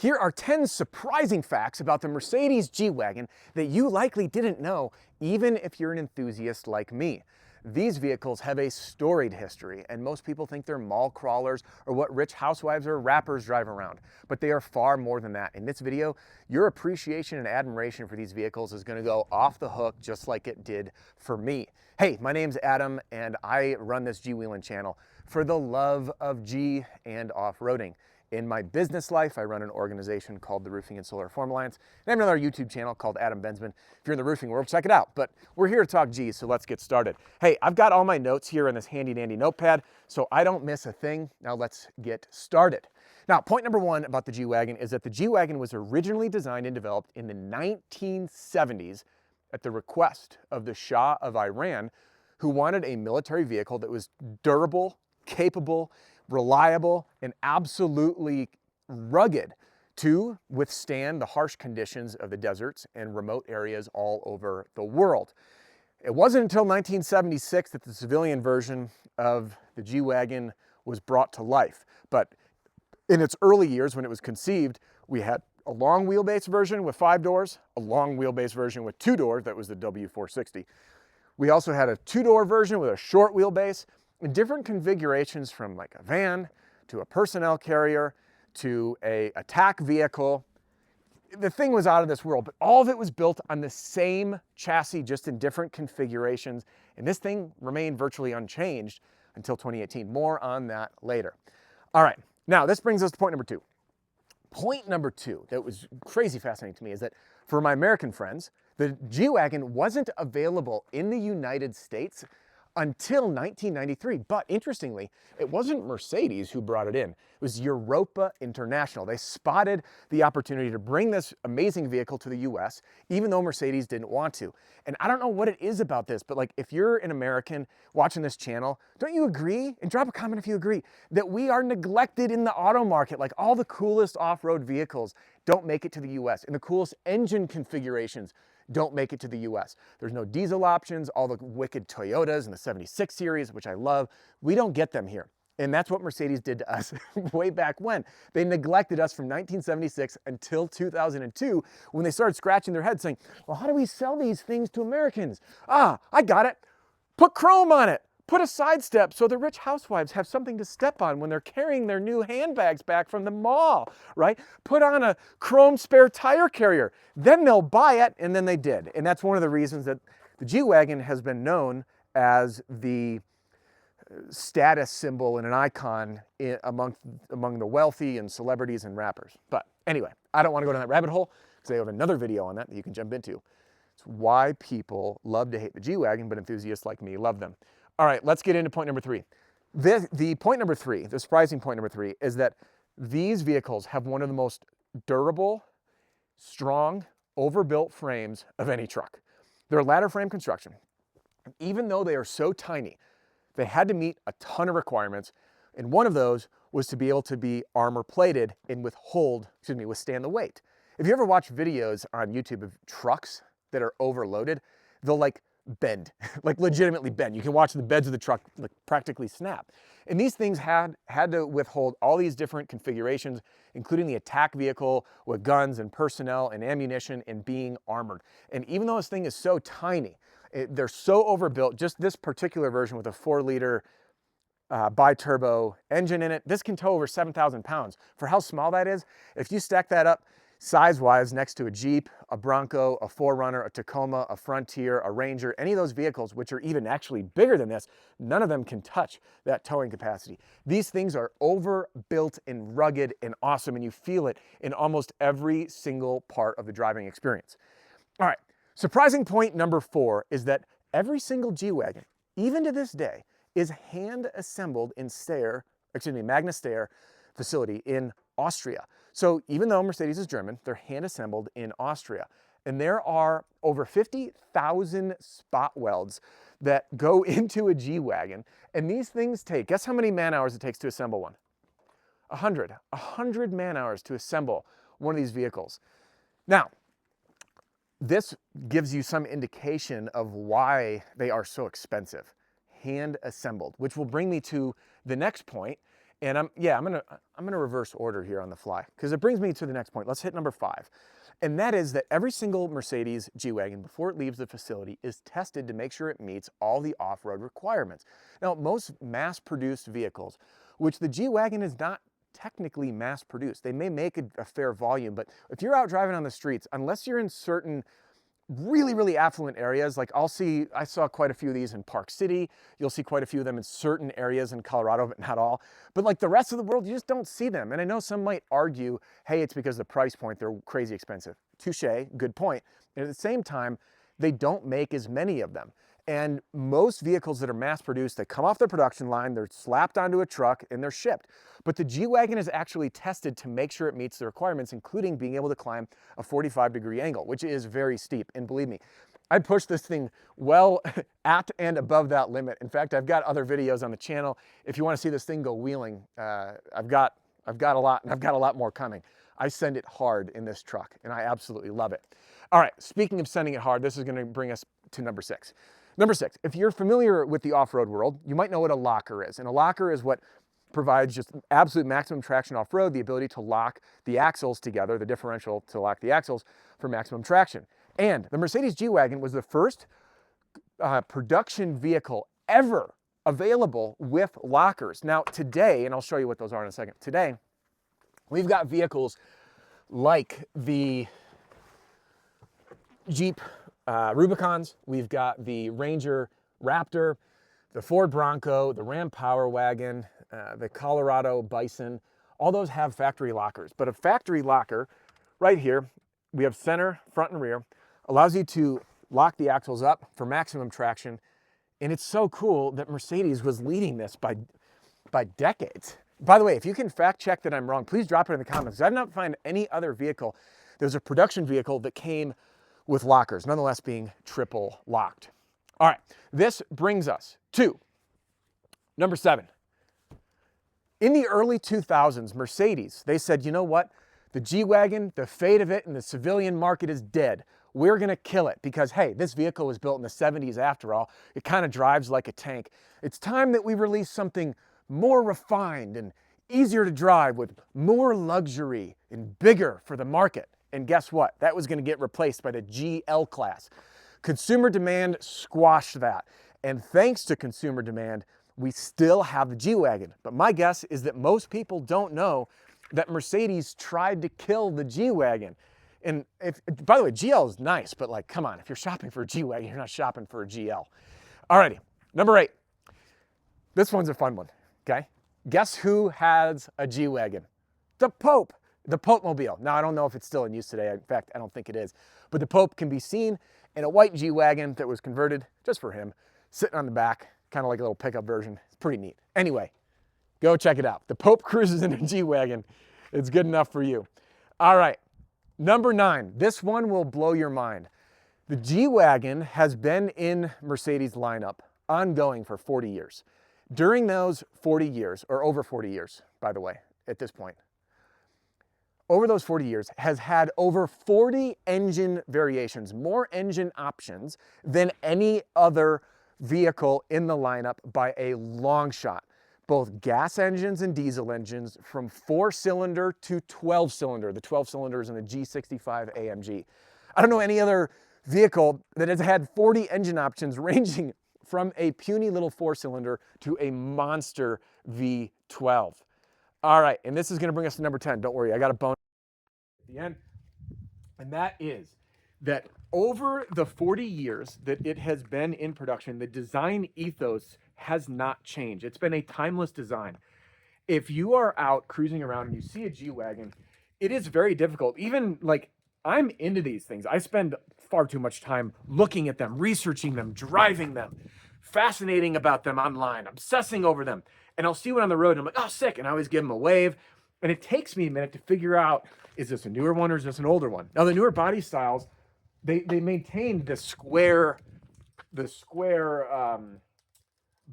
Here are 10 surprising facts about the Mercedes G-Wagon that you likely didn't know, even if you're an enthusiast like me. These vehicles have a storied history, and most people think they're mall crawlers or what rich housewives or rappers drive around. But they are far more than that. In this video, your appreciation and admiration for these vehicles is going to go off the hook just like it did for me. Hey, my name's Adam, and I run this G-Wheelin' channel for the love of G and off-roading. In my business life, I run an organization called the Roofing and Solar Reform Alliance, and I have another YouTube channel called Adam Bensman. If you're in the roofing world, check it out. But we're here to talk G, so let's get started. Hey, I've got all my notes here in this handy dandy notepad, so I don't miss a thing. Now let's get started. Now, point number one about the G-Wagon is that the G-Wagon was originally designed and developed in the 1970s at the request of the Shah of Iran, who wanted a military vehicle that was durable, capable, reliable, and absolutely rugged to withstand the harsh conditions of the deserts and remote areas all over the world. It wasn't until 1976 that the civilian version of the G-Wagon was brought to life. But in its early years, when it was conceived, we had a long wheelbase version with 5 doors, a long wheelbase version with 2 doors, that was the W460. We also had a 2-door version with a short wheelbase, in different configurations, from like a van to a personnel carrier to a attack vehicle. The thing was out of this world, but all of it was built on the same chassis, just in different configurations. And this thing remained virtually unchanged until 2018. More on that later. All right, now this brings us to point number two. Point number two that was crazy fascinating to me is that for my American friends, the G-Wagon wasn't available in the United States until 1993. But interestingly, it wasn't Mercedes who brought it in. It was Europa International. They spotted the opportunity to bring this amazing vehicle to the US, even though Mercedes didn't want to. And I don't know what it is about this, but like, if you're an American watching this channel, don't you agree? And drop a comment if you agree that we are neglected in the auto market. Like, all the coolest off-road vehicles don't make it to the US, and the coolest engine configurations don't make it to the US. There's no diesel options, all the wicked Toyotas and the 76 series, which I love. We don't get them here. And that's what Mercedes did to us way back when. They neglected us from 1976 until 2002, when they started scratching their heads saying, well, how do we sell these things to Americans? Ah, I got it. Put chrome on it. Put a side step so the rich housewives have something to step on when they're carrying their new handbags back from the mall, right? Put on a chrome spare tire carrier. Then they'll buy it, and then they did. And that's one of the reasons that the G-Wagon has been known as the status symbol and an icon among the wealthy and celebrities and rappers. But anyway, I don't want to go down that rabbit hole because I have another video on that you can jump into. It's why people love to hate the G-Wagon, but enthusiasts like me love them. All right, let's get into point number three. The point number three, the surprising point number three, is that these vehicles have one of the most durable, strong, overbuilt frames of any truck. They're ladder frame construction. Even though they are so tiny, they had to meet a ton of requirements, and one of those was to be able to be armor plated and withstand the weight. If you ever watch videos on YouTube of trucks that are overloaded, they'll like bend, like legitimately bend. You can watch the beds of the truck like practically snap. And these things had to withhold all these different configurations, including the attack vehicle with guns and personnel and ammunition and being armored. And even though this thing is so tiny, they're so overbuilt, just this particular version with a 4-liter bi-turbo engine in it, this can tow over 7,000 pounds. For how small that is, if you stack that up size-wise next to a Jeep, a Bronco, a 4Runner, a Tacoma, a Frontier, a Ranger, any of those vehicles, which are even actually bigger than this, none of them can touch that towing capacity. These things are overbuilt and rugged and awesome, and you feel it in almost every single part of the driving experience. All right, surprising point number 4 is that every single G-Wagon, even to this day, is hand-assembled in Magna Steyr facility in Austria. So even though Mercedes is German, they're hand-assembled in Austria. And there are over 50,000 spot welds that go into a G-Wagon. And these things take, guess how many man-hours it takes to assemble one? 100 man-hours to assemble one of these vehicles. Now, this gives you some indication of why they are so expensive. Hand-assembled, which will bring me to the next point, And I'm gonna reverse order here on the fly, because it brings me to the next point. Let's hit number 5. And that is that every single Mercedes G-Wagon, before it leaves the facility, is tested to make sure it meets all the off-road requirements. Now, most mass-produced vehicles, which the G-Wagon is not technically mass-produced, they may make a fair volume, but if you're out driving on the streets, unless you're in certain really affluent areas, like I saw quite a few of these in Park City. You'll see quite a few of them in certain areas in Colorado, but not all. But like the rest of the world, you just don't see them. And I know some might argue, hey, it's because of the price point, they're crazy expensive. Touche, good point. And at the same time, they don't make as many of them. And most vehicles that are mass produced, they come off the production line, they're slapped onto a truck, and they're shipped. But the G-Wagon is actually tested to make sure it meets the requirements, including being able to climb a 45-degree angle, which is very steep. And believe me, I pushed this thing well at and above that limit. In fact, I've got other videos on the channel. If you want to see this thing go wheeling, I've got a lot, and I've got a lot more coming. I send it hard in this truck, and I absolutely love it. All right, speaking of sending it hard, this is going to bring us to number 6. Number 6, if you're familiar with the off-road world, you might know what a locker is. And a locker is what provides just absolute maximum traction off-road, the ability to lock the axles together, the differential to lock the axles for maximum traction. And the Mercedes G-Wagon was the first production vehicle ever available with lockers. Now today, and I'll show you what those are in a second, today we've got vehicles like the Jeep Rubicons, we've got the Ranger Raptor, the Ford Bronco, the Ram Power Wagon, the Colorado Bison. All those have factory lockers, but a factory locker right here, we have center, front, and rear, allows you to lock the axles up for maximum traction. And it's so cool that Mercedes was leading this by decades. By the way, if you can fact check that I'm wrong, please drop it in the comments. I've not found any other vehicle. There's a production vehicle that came with lockers, nonetheless being triple locked. All right, this brings us to number 7. In the early 2000s, Mercedes, they said, you know what? The G-Wagon, the fate of it in the civilian market is dead. We're gonna kill it because, hey, this vehicle was built in the 70s after all. It kind of drives like a tank. It's time that we release something more refined and easier to drive with more luxury and bigger for the market. And guess what? That was going to get replaced by the GL class. Consumer demand squashed that. And thanks to consumer demand, we still have the G-Wagon. But my guess is that most people don't know that Mercedes tried to kill the G-Wagon. And by the way, GL is nice, but like, come on, if you're shopping for a G-Wagon, you're not shopping for a GL. Alrighty, number 8. This one's a fun one, okay? Guess who has a G-Wagon? The Pope. The Pope-mobile. Now, I don't know if it's still in use today. In fact, I don't think it is. But the Pope can be seen in a white G-Wagon that was converted just for him, sitting on the back, kind of like a little pickup version. It's pretty neat. Anyway, go check it out. The Pope cruises in a G-Wagon. It's good enough for you. All right, number 9. This one will blow your mind. The G-Wagon has been in Mercedes lineup ongoing for 40 years. During those 40 years, or over 40 years, by the way, at this point, over those 40 years, has had over 40 engine variations, more engine options than any other vehicle in the lineup by a long shot. Both gas engines and diesel engines, from 4-cylinder to 12-cylinder. The 12-cylinder is in the G65 AMG. I don't know any other vehicle that has had 40 engine options ranging from a puny little 4-cylinder to a monster V12. All right, and this is going to bring us to number 10. Don't worry, I got a bone at the end. And that is that over the 40 years that it has been in production, the design ethos has not changed. It's been a timeless design. If you are out cruising around and you see a G-Wagon, it is very difficult. Even like, I'm into these things. I spend far too much time looking at them, researching them, driving them, fascinating about them online, obsessing over them. And I'll see one on the road and I'm like, oh, sick. And I always give them a wave. And it takes me a minute to figure out, is this a newer one or is this an older one? Now, the newer body styles, they maintain the square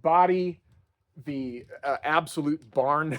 body, the absolute barn,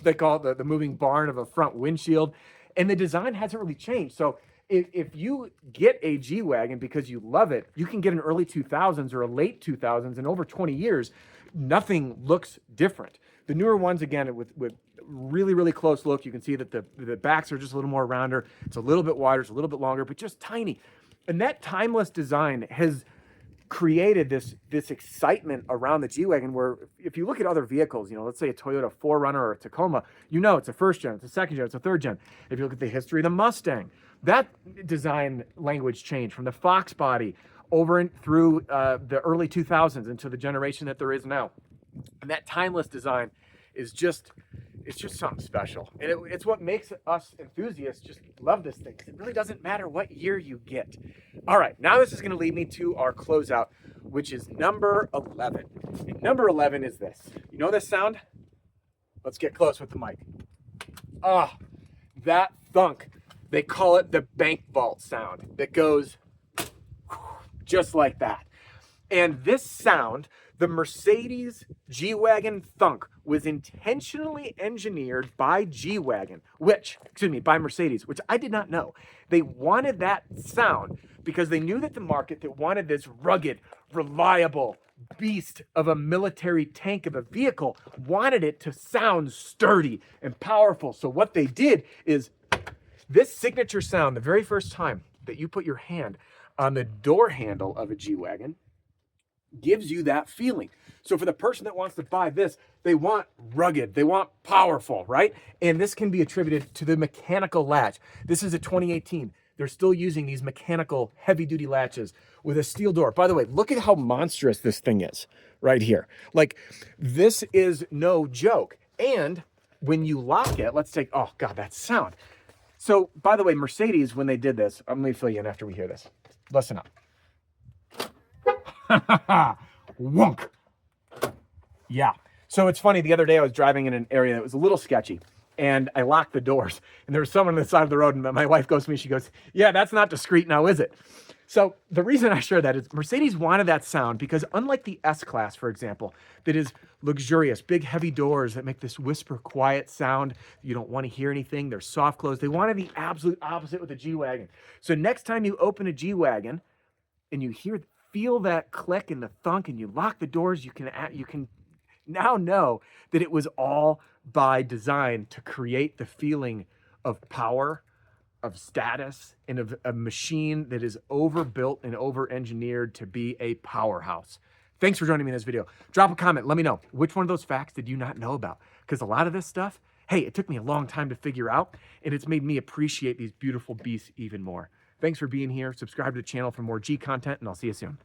they call it the moving barn of a front windshield. And the design hasn't really changed. So if you get a G-Wagon because you love it, you can get an early 2000s or a late 2000s, and over 20 years, nothing looks different. The newer ones, again, with really, really close look, you can see that the backs are just a little more rounder. It's a little bit wider, it's a little bit longer, but just tiny. And that timeless design has created this excitement around the G-Wagon, where if you look at other vehicles, you know, let's say a Toyota 4Runner or a Tacoma, you know it's a first gen, it's a second gen, it's a third gen. If you look at the history of the Mustang, that design language changed from the Fox body over and through the early 2000s into the generation that there is now. And that timeless design is just, it's just something special. And it's what makes us enthusiasts just love this thing. It really doesn't matter what year you get. All right, now this is going to lead me to our closeout, which is number 11. And number 11 is this. You know this sound? Let's get close with the mic. Ah, that thunk. They call it the bank vault sound that goes just like that. And this sound, the Mercedes G-Wagon thunk, was intentionally engineered by G-Wagon, by Mercedes, which I did not know. They wanted that sound because they knew that the market that wanted this rugged, reliable beast of a military tank of a vehicle wanted it to sound sturdy and powerful. So what they did is this signature sound, the very first time that you put your hand on the door handle of a G-Wagon, gives you that feeling. So for the person that wants to buy this, they want rugged, they want powerful, right? And this can be attributed to the mechanical latch. This is a 2018. They're still using these mechanical heavy-duty latches with a steel door. By the way, look at how monstrous this thing is right here. Like, this is no joke. And when you lock it, let's take, oh God, that sound. So, by the way, Mercedes, when they did this, I'm gonna fill you in after we hear this. Listen up. Wonk. Yeah. So it's funny, the other day I was driving in an area that was a little sketchy, and I locked the doors, and there was someone on the side of the road, and my wife goes to me, she goes, yeah, that's not discreet now, is it? So the reason I share that is Mercedes wanted that sound because unlike the S-Class, for example, that is luxurious, big heavy doors that make this whisper quiet sound, you don't want to hear anything, they're soft closed. They wanted the absolute opposite with the G-Wagon. So next time you open a G-Wagon and you feel that click and the thunk and you lock the doors, you can now know that it was all by design to create the feeling of power, of status, and of a machine that is overbuilt and over-engineered to be a powerhouse. Thanks for joining me in this video. Drop a comment, let me know, which one of those facts did you not know about? Because a lot of this stuff, hey, it took me a long time to figure out, and it's made me appreciate these beautiful beasts even more. Thanks for being here. Subscribe to the channel for more G content, and I'll see you soon.